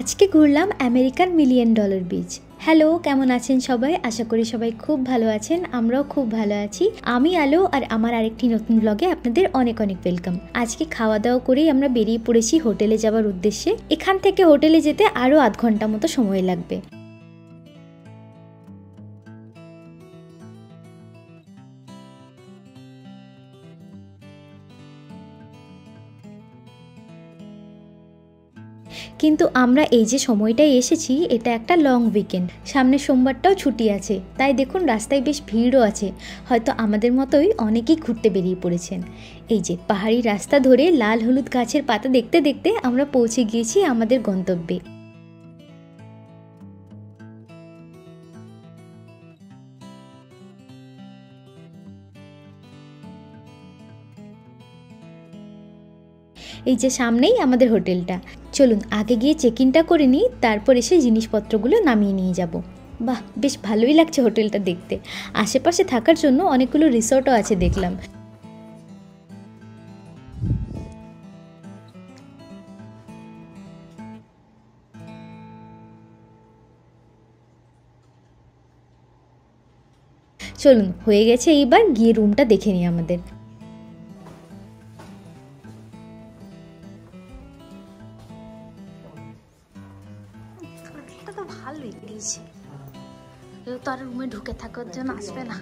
আজকে ঘুরলাম আমেরিকার মিলিয়ন ডলার বিচ। হ্যালো, কেমন আছেন সবাই? আশা করি সবাই খুব ভালো আছেন। আমরাও খুব ভালো আছি। আমি আলো আর আমার আরেকটি নতুন ব্লগে আপনাদের অনেক অনেক ওয়েলকাম। আজকে খাওয়া দাওয়া করেই আমরা বেরিয়ে পড়েছি হোটেলে যাওয়ার উদ্দেশ্যে। এখান থেকে হোটেলে যেতে আরও আধ ঘন্টা মতো সময় লাগবে। কিন্তু আমরা এই যে সময়টায় এসেছি এটা একটা লং উইকেন্ড, সামনের সোমবারটাও ছুটি আছে, তাই দেখুন রাস্তায় বেশ ভিড়ও আছে। হয়তো আমাদের মতোই অনেকেই ঘুরতে বেরিয়ে পড়েছেন। এই যে পাহাড়ি রাস্তা ধরে লাল হলুদ গাছের পাতা দেখতে দেখতে আমরা পৌঁছে গিয়েছি আমাদের গন্তব্যে। এই যে সামনেই আমাদের হোটেলটা। চলুন আগে গিয়ে চেক ইনটা করে নিই, তারপর এসে জিনিসপত্রগুলো নামিয়ে নিয়ে যাব। বাহ, বেশ ভালোই লাগছে হোটেলটা দেখতে। আশেপাশে থাকার জন্য অনেকগুলো রিসর্টও আছে দেখলাম। চলুন, হয়ে গেছে, এইবার গিয়ে রুমটা দেখে নিই আমাদের। তো ভালোই দিয়েছে, কেউ তো আর রুমে ঢুকে থাকার জন্য আসবে না।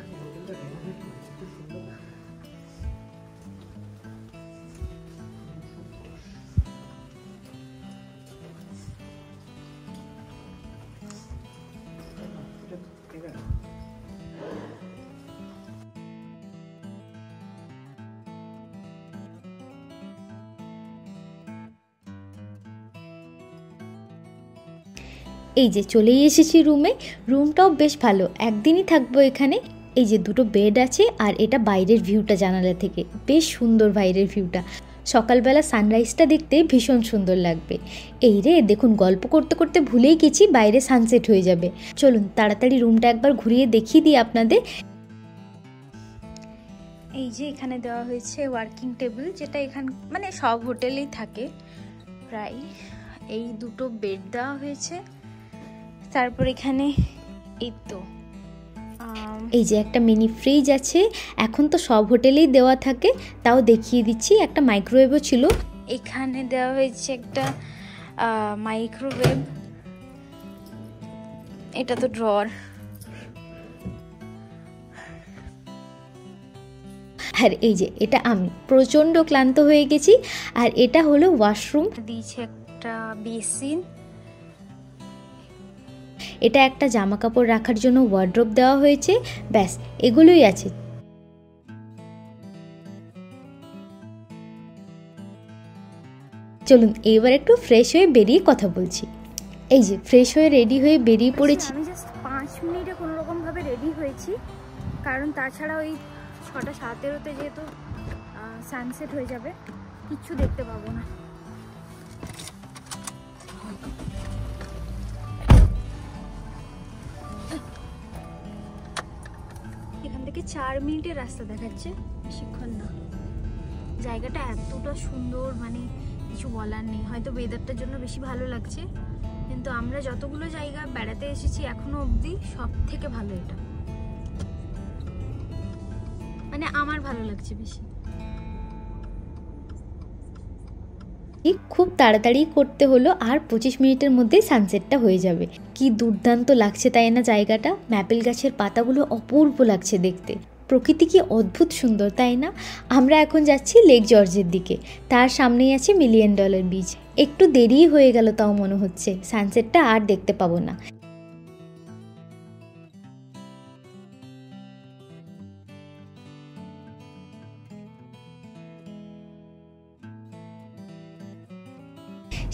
এই যে চলেই এসেছি রুমে। রুমটাও বেশ ভালো, একদিনই থাকবো এখানে। এই যে দুটো বেড আছে আর এটা বাইরের ভিউটা জানালা থেকে, বেশ সুন্দর বাইরের ভিউটা। সকালবেলা সানরাইজটা দেখতে ভীষণ সুন্দর লাগবে। এই রে দেখুন, গল্প করতে করতে ভুলেই গেছি বাইরে সানসেট হয়ে যাবে। চলুন তাড়াতাড়ি রুমটা একবার ঘুরিয়ে দেখিয়ে দিই আপনাদের। এই যে এখানে দেওয়া হয়েছে ওয়ার্কিং টেবিল, যেটা এখানে মানে সব হোটেলেই থাকে প্রায়। এই দুটো বেড দেওয়া হয়েছে। তারপর এখানে এই তো এই যে একটা মিনি ফ্রিজ আছে, এখন তো সব হোটেলেই দেওয়া থাকে, তাও দেখিয়ে দিচ্ছি। একটা মাইক্রোওয়েভও ছিল। এখানে দেওয়া হয়েছে একটা মাইক্রোওয়েভ, এটা তো ড্রয়ার। আর এই যে এটা আমি প্রচণ্ড ক্লান্ত হয়ে গেছি। আর এটা হলো ওয়াশরুম, দিয়েছে একটা বেসিন। এটা একটা জামা কাপড় রাখার জন্য ওয়ার্ড্রোব দেওয়া হয়েছে। ব্যাস, এগুলোই আছে। চলুন এবার একটু ফ্রেশ হয়ে বেরিয়ে কথা বলছি। এই যে ফ্রেশ হয়ে রেডি হয়ে বেরিয়ে পড়েছি। আমি জাস্ট 5 মিনিটে কোনো রকম ভাবে রেডি হয়েছি, কারণ তাছাড়া ওই 6:17 যেহেতু সানসেট হয়ে যাবে, কিচ্ছু দেখতে পাবো না। এখান থেকে 4 মিনিটের রাস্তা দেখাচ্ছে, বেশিক্ষণ না। জায়গাটা এতটা সুন্দর, মানে কিছু বলার নেই। হয়তো ওয়েদারটার জন্য বেশি ভালো লাগছে, কিন্তু আমরা যতগুলো জায়গা বেড়াতে এসেছি এখনো অবধি সব থেকে ভালো এটা, মানে আমার ভালো লাগছে বেশি। খুব তাড়াতাড়ি করতে হলো, আর 25 মিনিটের মধ্যেই সানসেটটা হয়ে যাবে। কি দুর্দান্ত লাগছে তাই না জায়গাটা? ম্যাপেল গাছের পাতাগুলো অপূর্ব লাগছে দেখতে। প্রকৃতি কি অদ্ভুত সুন্দর তাই না? আমরা এখন যাচ্ছি লেক জর্জের দিকে, তার সামনেই আছে মিলিয়ন ডলার বিচ। একটু দেরি হয়ে গেল, তাও মনে হচ্ছে সানসেটটা আর দেখতে পাবো না।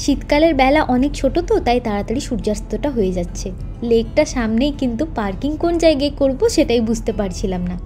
শীতকালের বেলা অনেক ছোট তো, তাই তাড়াতাড়ি সূর্যাস্তটা হয়ে যাচ্ছে। লেকটা সামনেই, কিন্তু পার্কিং কোন জায়গায় করব সেটাই বুঝতে পারছিলাম না।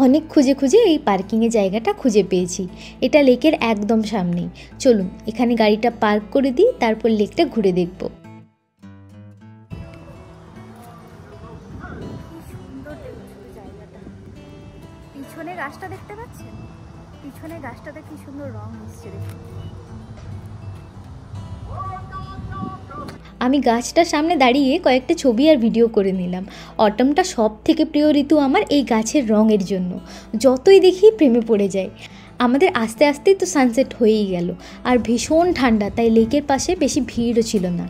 অনেক খুঁজে খুঁজে এই পার্কিংয়ের জায়গাটা খুঁজে পেয়েছি। এটা লেকের একদম সামনেই। চলুন এখানে গাড়িটা পার্ক করে দিই, তারপর লেকটা ঘুরে দেখব। পিছনে গাছটা দেখতে পাচ্ছেন? পিছনে গাছটাতে কি সুন্দর রং হচ্ছে দেখুন। আমি গাছটার সামনে দাঁড়িয়ে কয়েকটা ছবি আর ভিডিও করে নিলাম। অটমটা সব থেকে প্রিয় ঋতু আমার এই গাছের রঙের জন্য। যতই দেখি প্রেমে পড়ে যায়। আমাদের আস্তে আস্তেই তো সানসেট হয়েই গেল, আর ভীষণ ঠান্ডা, তাই লেকের পাশে বেশি ভিড়ও ছিল না।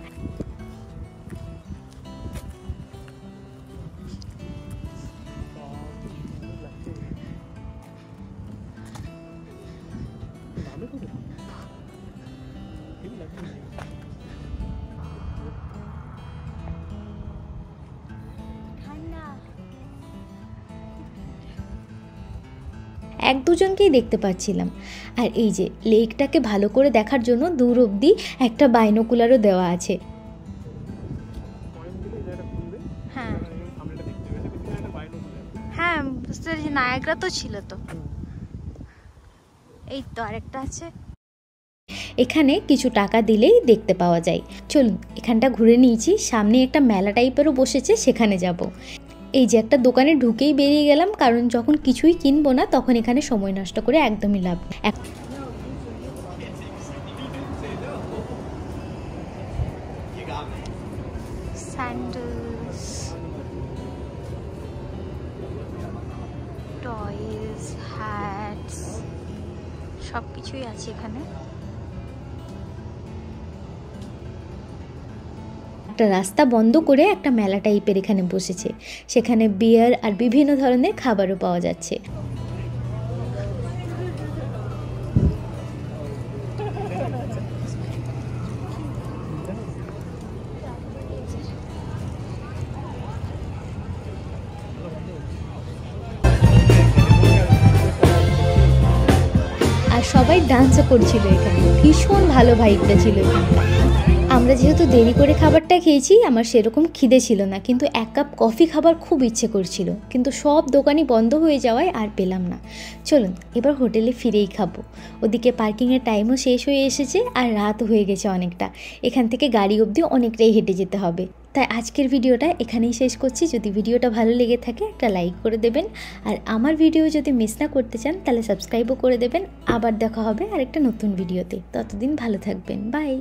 এক দুজনকেই দেখতে পাচ্ছিলাম। আর এই যে লেকটাকে ভালো করে দেখার জন্য দূর অবধি একটা বাইনোকুলারও দেওয়া আছে। হ্যাঁ হ্যাঁ, বুঝতে পেরেছি, নায়াগ্রা তো ছিল তো। এই তো আরেকটা আছে। এখানে কিছু টাকা দিলেই দেখতে পাওয়া যায়। চলুন এখানটা ঘুরে নিয়েছি, সামনে একটা মেলা টাইপেরও বসেছে, সেখানে যাব। এই যে একটা দোকানে ঢুকেই বেরিয়ে গেলাম, কারণ যখন কিছুই কিনবো না তখন এখানে সময় নষ্ট করে একদমই লাভ নেই। স্যান্ডেলস, টয়েস, হ্যাটস সব কিছুই আছে এখানে। একটা রাস্তা বন্ধ করে একটা মেলা টাইপের এখানে বসেছে, সেখানে বিয়ার আর বিভিন্ন ধরনের খাবারও পাওয়া যাচ্ছে। আর সবাই ডান্সও করছিল এখানে, ভীষণ ভালো ভাইবটা ছিল এখানটা। আমরা যেহেতু দেরি করে খাবারটা খেয়েছি, আমার সেরকম খিদে ছিল না, কিন্তু এক কাপ কফি খাবার খুব ইচ্ছে করছিল, কিন্তু সব দোকানই বন্ধ হয়ে যাওয়ায় আর পেলাম না। চলুন এবার হোটেলে ফিরেই খাবো। ওদিকে পার্কিংয়ের টাইমও শেষ হয়ে এসেছে আর রাতও হয়ে গেছে অনেকটা। এখান থেকে গাড়ি অবধি অনেকটাই হেঁটে যেতে হবে। তাই আজকের ভিডিওটা এখানেই শেষ করছি। যদি ভিডিওটা ভালো লেগে থাকে একটা লাইক করে দেবেন, আর আমার ভিডিও যদি মিস না করতে চান তাহলে সাবস্ক্রাইবও করে দেবেন। আবার দেখা হবে আরেকটা নতুন ভিডিওতে। ততদিন ভালো থাকবেন, বাই।